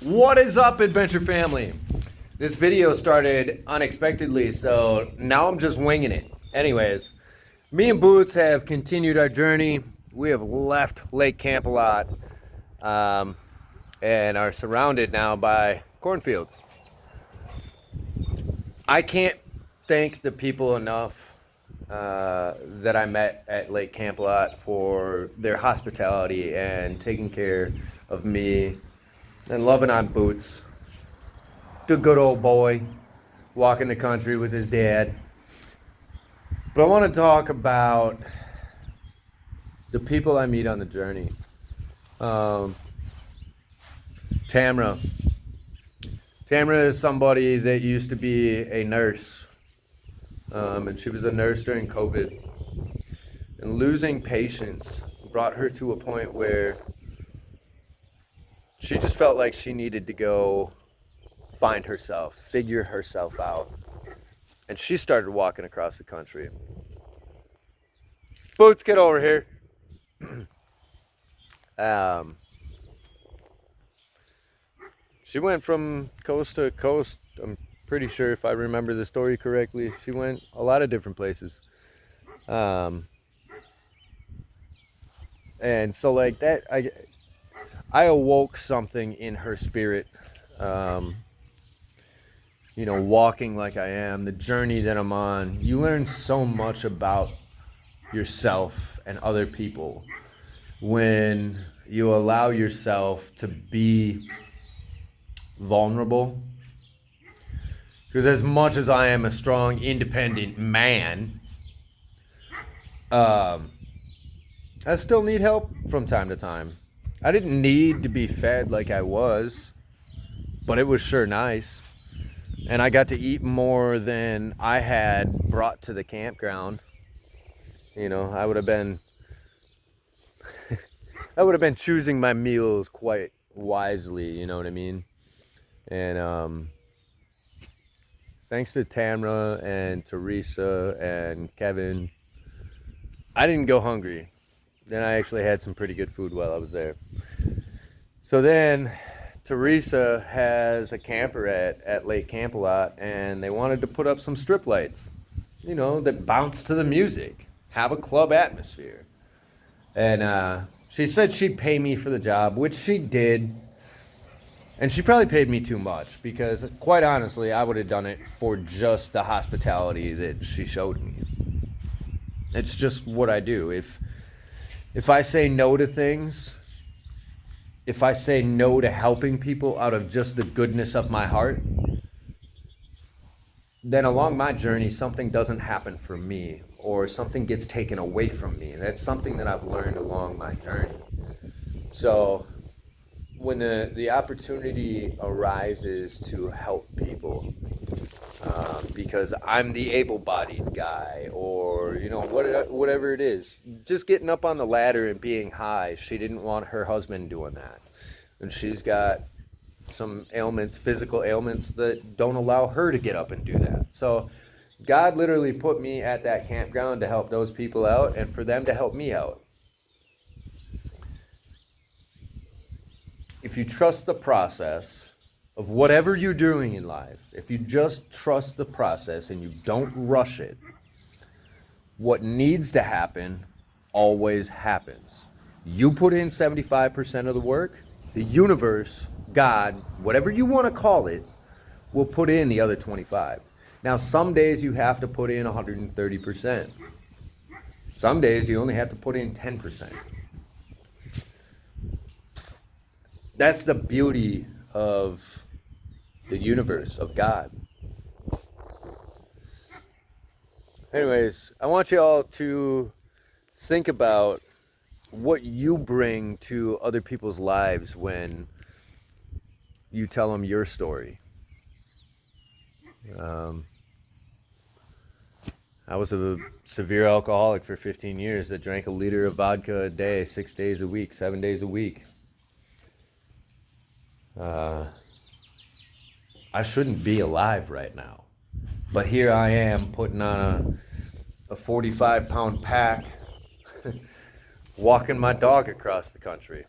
What is up, Adventure Family? This video started unexpectedly, so now I'm just winging it. Anyways, me and Boots have continued our journey. We have left Lake Camp-A-Lot and are surrounded now by cornfields. I can't thank the people enough that I met at Lake Camp-A-Lot for their hospitality and taking care of me and loving on Boots, the good old boy, walking the country with his dad. But I want to talk about the people I meet on the journey. Tamra. Tamra is somebody that used to be a nurse, and she was a nurse during COVID. And losing patience brought her to a point where she just felt like she needed to go find herself, figure herself out. And she started walking across the country. Boots, get over here. She went from coast to coast. I'm pretty sure, if I remember the story correctly, she went a lot of different places. And so like that, I awoke something in her spirit. Walking like I am, the journey that I'm on, you learn so much about yourself and other people when you allow yourself to be vulnerable. Because as much as I am a strong, independent man, I still need help from time to time. I didn't need to be fed like I was, but it was sure nice. And I got to eat more than I had brought to the campground. I would have been choosing my meals quite wisely, you know what I mean? And thanks to Tamra and Teresa and Kevin, I didn't go hungry. Then I actually had some pretty good food while I was there. So then Teresa has a camper at Lake Camp-A-Lot, and they wanted to put up some strip lights, that bounce to the music, have a club atmosphere. And she said she'd pay me for the job, which she did. And she probably paid me too much because, quite honestly, I would have done it for just the hospitality that she showed me. It's just what I do. If I say no to things, if I say no to helping people out of just the goodness of my heart, then along my journey, something doesn't happen for me or something gets taken away from me. That's something that I've learned along my journey. So when the opportunity arises to help people, because I'm the able-bodied guy, or whatever it is, just getting up on the ladder and being high, she didn't want her husband doing that, and she's got some ailments, physical ailments, that don't allow her to get up and do that. So God literally put me at that campground to help those people out and for them to help me out. If you trust the process of whatever you're doing in life, if you just trust the process and you don't rush it, what needs to happen always happens. You put in 75% of the work, the universe, God, whatever you want to call it, will put in the other 25. Now, some days you have to put in 130%. Some days you only have to put in 10%. That's the beauty of the universe, of God. Anyways, I want you all to think about what you bring to other people's lives when you tell them your story. I was a severe alcoholic for 15 years that drank a liter of vodka a day, 6 days a week, 7 days a week. I shouldn't be alive right now. But here I am putting on a 45-pound pack, walking my dog across the country.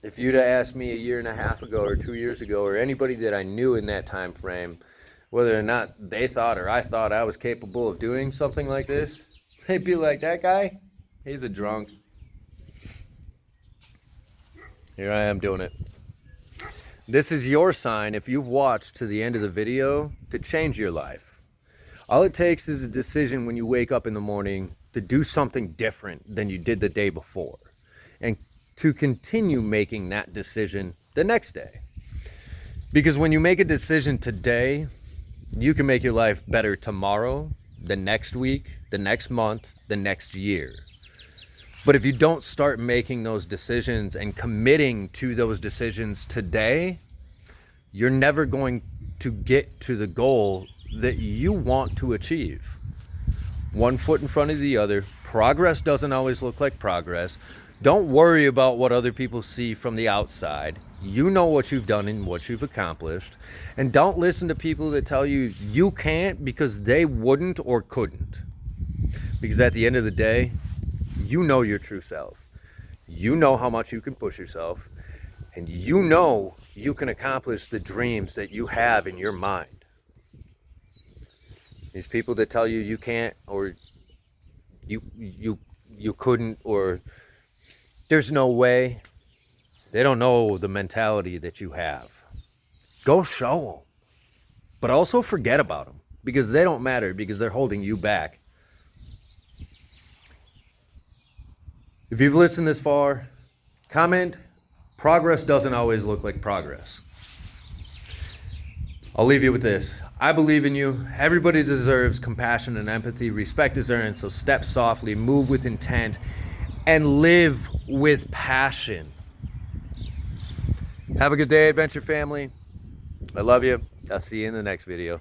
If you'd have asked me a year and a half ago or 2 years ago, or anybody that I knew in that time frame, whether or not they thought or I thought I was capable of doing something like this, they'd be like, that guy, he's a drunk. Here I am doing it. This is your sign, if you've watched to the end of the video, to change your life. All it takes is a decision when you wake up in the morning to do something different than you did the day before, and to continue making that decision the next day. Because when you make a decision today, you can make your life better tomorrow, the next week, the next month, the next year. But if you don't start making those decisions and committing to those decisions today, you're never going to get to the goal that you want to achieve. One foot in front of the other. Progress doesn't always look like progress. Don't worry about what other people see from the outside. You know what you've done and what you've accomplished. And don't listen to people that tell you you can't because they wouldn't or couldn't. Because at the end of the day, you know your true self. You know how much you can push yourself. And you know you can accomplish the dreams that you have in your mind. These people that tell you you can't, or you couldn't, or there's no way, they don't know the mentality that you have. Go show them. But also forget about them, because they don't matter, because they're holding you back. If you've listened this far, comment, progress doesn't always look like progress. I'll leave you with this. I believe in you. Everybody deserves compassion and empathy. Respect is earned, so step softly, move with intent, and live with passion. Have a good day, Adventure family. I love you. I'll see you in the next video.